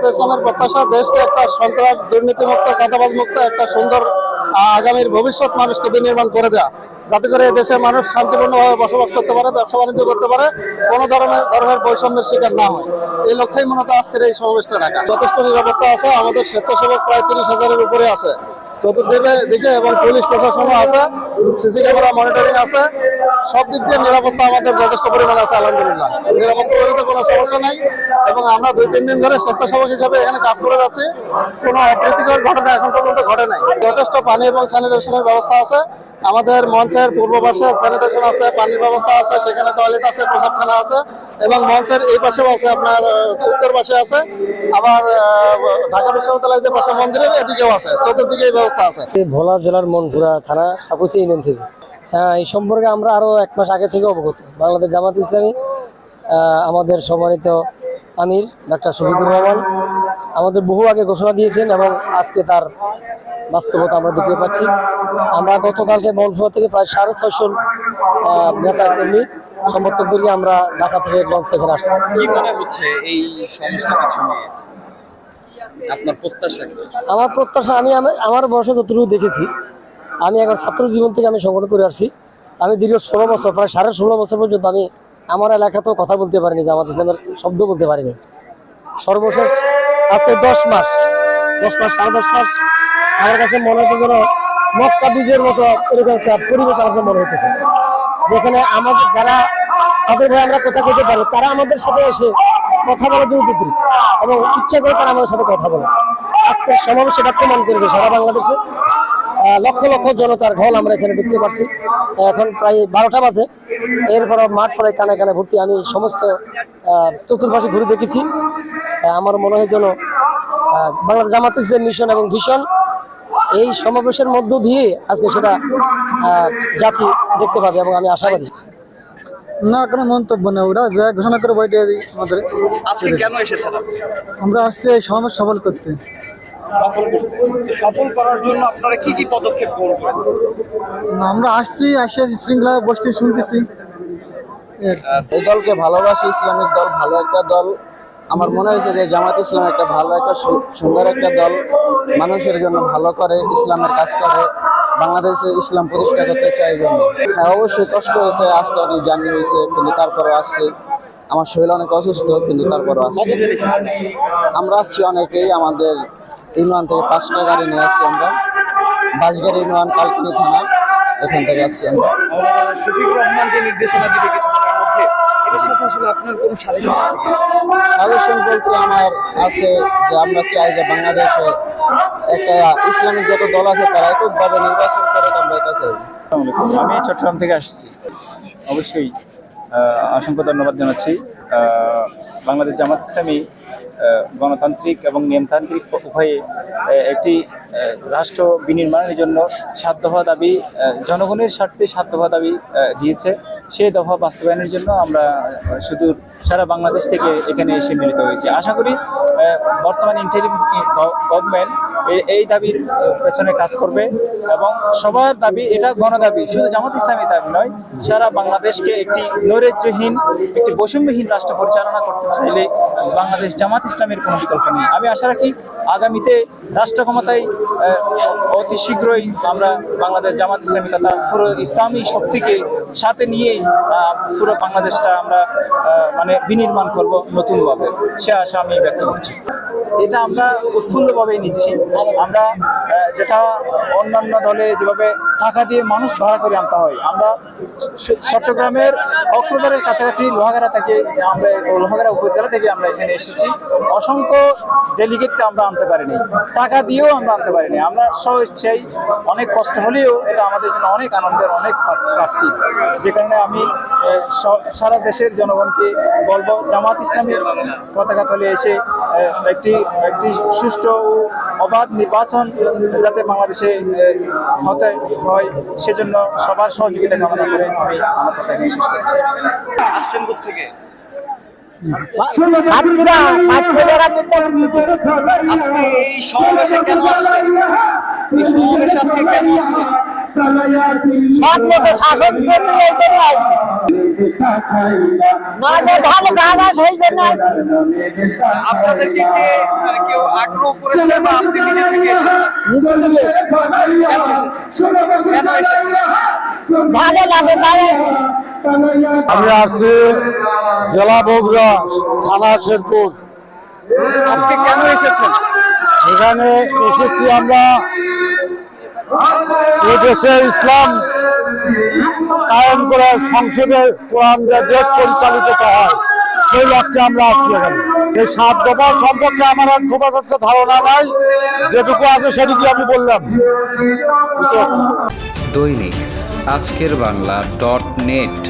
জামায়াতে ইসলামের প্রত্যাশা দেশকে একটা সন্ত্রাস দুর্নীতিমুক্ত চাঁদাবাজ মুক্ত একটা সুন্দর আগামীর ভবিষ্যৎ মানুষকে বিনির্মাণ করে দেওয়া, যাতে করে দেশের মানুষ শান্তিপূর্ণভাবে বসবাস করতে পারে, ব্যবসা বাণিজ্য করতে পারে, কোনো ধরনের বৈষম্যের শিকার না হয়। এই লক্ষ্যেই মূলত আজকের এই সমাবেশটা রাখা। যথেষ্ট নিরাপত্তা আছে, আমাদের স্বেচ্ছাসেবক প্রায় 30,000-এর উপরে আছে চতুর্দিকে, এবং পুলিশ প্রশাসনও আছে, সিসি ক্যামেরা মনিটরিং আছে। সব দিক দিয়ে নিরাপত্তা আমাদের যথেষ্ট পরিমাণে আছে, আলহামদুলিল্লাহ। নিরাপত্তা জনিত কোনো সমস্যা নাই, এবং আমরা 2-3 দিন ধরে স্বেচ্ছাসেবক হিসাবে এখানে কাজ করে যাচ্ছি। কোনো অপ্রীতিকর ঘটনা এখন পর্যন্ত ঘটে নাই। যথেষ্ট পানি এবং স্যানিটেশনের ব্যবস্থা আছে। আমাদের মঞ্চের পূর্ব পাশে স্যানিটেশন আছে, পানির ব্যবস্থা আছে, সেখানে টয়লেট আছে, প্রসাবখানা আছে, এবং মঞ্চের এই পাশেও আছে, আপনার উত্তর পাশে আছে, আবার ঢাকা বিশ্ববিদ্যালয়ের যে পাশে মন্দিরের এদিকেও আছে, চতুর্দিকে এই ব্যবস্থা আছে। ভোলা জেলার মনপুরা থানা সাপুসি ইউনিয়ন থেকে। হ্যাঁ, এই সম্পর্কে আমরা আরও 1 মাস আগে থেকে অবগত। বাংলাদেশ জামাত ইসলামী আমাদের সম্মানিত আমির ডক্টর শফিকুর রহমান আমাদের বহু আগে ঘোষণা দিয়েছেন, এবং আজকে তার বাস্তবতা আমরা দেখতে পাচ্ছি। আমরা গতকালকে মনপুরা থেকে প্রায় 650 নেতা কর্মী সমর্থকদেরকে আমরা ঢাকা থেকে লঞ্চ এখানে আসছি। কি মনে হচ্ছে এই সমস্ত কিছু নিয়ে আপনার প্রত্যাশা কি? আমার প্রত্যাশা, আমার বয়সে যতটুকু দেখেছি, আমি একবার ছাত্র জীবন থেকে আমি সংগঠন করে আসছি। আমি দীর্ঘ 16 বছর, প্রায় 16.5 বছর পর্যন্ত আমি আমার এলাকাতেও কথা বলতে পারিনি, জামাত ইসলামের শব্দ বলতে পারিনি। সর্বশেষ আজকে 10 মাস 10.5 মাস আমার কাছে মনে হতে যেন মক্কা বীজের মতো এরকম একটা পরিবেশ আমার কাছে মনে হইতেছে, যেখানে আমাদের যারা তাদের ভাই আমরা কথা বলতে পারি, তারা আমাদের সাথে এসে কথা বলার জন্য উদ্যোগী, এবং ইচ্ছা করে তারা আমাদের সাথে কথা বলে। আজকে সমাবেশ সেটা প্রমাণ করেছে। সারা বাংলাদেশে লক্ষ লক্ষ জনতার ঢল আমরা এখানে দেখতে পাচ্ছি। এখন প্রায় 12টা বাজে, এরপর মাঠ পরে কানে কানে ভর্তি। আমি সমস্ত চতুর্পাশে ঘুরে দেখেছি। আমার মনে হয় যেন বাংলাদেশ জামাতের যে মিশন এবং ভিশন, এই সমাবেশের মধ্য দিয়ে আজকে সেটা জাতি দেখতে পাবে, এবং আমি আশাবাদী। না, কোনো মন্তব্য নেই, ওরা যা ঘোষণা করে বইটা আমাদের। আজকে কেন এসেছেন? আমরা আসছি এই সমাবেশ সফল করতে। সফল করার জন্য আপনারা কি কি পদক্ষেপ গ্রহণ করেছেন? আমরা আসছি, আসে শৃঙ্খলা বসতে শুনতেছি। এই দলকে ভালোবাসি, ইসলামিক দল, ভালো একটা দল। আমার মনে হয়েছে যে জামাত ইসলাম একটা ভালো একটা সুন্দর একটা দল, মানুষের জন্য ভালো করে, ইসলামের কাজ করে, বাংলাদেশে ইসলাম প্রতিষ্ঠা করতে চাই জন্য। হ্যাঁ, অবশ্যই কষ্ট হয়েছে, আসতে অনেক জার্নি হয়েছে, কিন্তু তারপরও আসছি। আমার শরীর অনেক অসুস্থ, কিন্তু তারপরও আসছি। আমরা আসছি অনেকেই, আমাদের ইউনিয়ন থেকে 5টা গাড়ি নিয়ে আসছি আমরা। বাঁশগাড়ি ইউনিয়ন, কালকিনি থানা, এখান থেকে আসছি আমরা। শফিকুর রহমান যে নির্দেশনা দিতে কিছুদিনের মধ্যে, এর সাথে আসলে আপনার কোনো সাজেশন আছে কি? সাজেশন বলতে আমার আছে যে আমরা চাই যে বাংলাদেশে একটা ইসলামিক যত দল আছে তারা এককভাবে নির্বাচন করে, আমরা এটা চাই। আমি চট্টগ্রাম থেকে আসছি। অবশ্যই অসংখ্য ধন্যবাদ জানাচ্ছি। বাংলাদেশ জামাত ইসলামী গণতান্ত্রিক এবং নিয়মতান্ত্রিক উভয়ে একটি রাষ্ট্র বিনির্মাণের জন্য 7 দফা দাবি, জনগণের স্বার্থে 7 দফা দাবি দিয়েছে। সেই দফা বাস্তবায়নের জন্য আমরা সুদূর সারা বাংলাদেশ থেকে এখানে এসে মিলিত হয়েছি। আশা করি বর্তমান ইন্টারিম গভর্নমেন্ট এই দাবির পেছনে কাজ করবে, এবং সবার দাবি, এটা গণদাবি, শুধু জামাত ইসলামী দাবি নয়। সারা বাংলাদেশকে একটি নৈরাজ্যহীন, একটি বৈষম্যহীন রাষ্ট্র পরিচালনা করতে চাইলে বাংলাদেশ জামাত ইসলামের কোনো বিকল্প নেই। আমি আশা রাখি আগামীতে রাষ্ট্র ক্ষমতায় অতি শীঘ্রই আমরা বাংলাদেশ জামাত ইসলামী তথা পুরো ইসলামী শক্তিকে সাথে নিয়েই পুরো বাংলাদেশটা আমরা মানে বিনির্মাণ করব নতুনভাবে, সে আশা আমি ব্যক্ত করছি। এটা আমরা উৎফুল্লভাবেই নিচ্ছি। আমরা যেটা অন্যান্য দলে যেভাবে টাকা দিয়ে মানুষ ভাড়া করে আনতে হয়, আমরা চট্টগ্রামের কক্সবাজারের কাছাকাছি লোহাগাড়া থেকে, আমরা লোহাগাড়া উপজেলা থেকে আমরা এখানে এসেছি। অসংখ্য ডেলিগেটকে আমরা আনতে পারিনি, টাকা দিয়েও আমরা আনতে পারিনি। আমরা স্বেচ্ছায়, অনেক কষ্ট হলেও এটা আমাদের জন্য অনেক আনন্দের, অনেক প্রাপ্তি। যে কারণে আমি সারা দেশের জনগণকে বলবো, জামাত ইসলামের পতাকা তলে এসে একটি সুষ্ঠু ও অবাধ নির্বাচন যাতে বাংলাদেশে হতে হয়, সেজন্য সবার সহযোগিতা কামনা করে আমি আমার কথা এখানে শেষ করছি। আসছেন কোত্থেকে? আজকে এই সমাবেশে কেন আসছেন? এই সমাবেশে আজকে কেন আসছেন? সৎ লোকের শাসন করতে এই জন্য আসছি, না যে ভালো গান আছে সেই জন্য আসছি। আপনাদেরকে কে মানে কেউ আগ্রহ করেছে বা আপনি নিজে থেকে এসেছেন? নিজে থেকে কেন এসেছেন? কেন এসেছেন? ভালো লাগে তাই আসছি। আমি আসছি জেলা বগুড়া, থানা শেরপুর। আজকে কেন এসেছেন? এখানে এসেছি আমরা এই দেশে ইসলাম কায়েম করে সংসদে কোরআন দিয়ে দেশ পরিচালিত হয়, সেই লক্ষ্যে আমরা আসছি এখানে। এই 7 দফা সম্পর্কে আমার আর খুব একটা ধারণা নাই, যেটুকু আছে সেটুকু আমি বললাম। দৈনিক আজকের বাংলা .net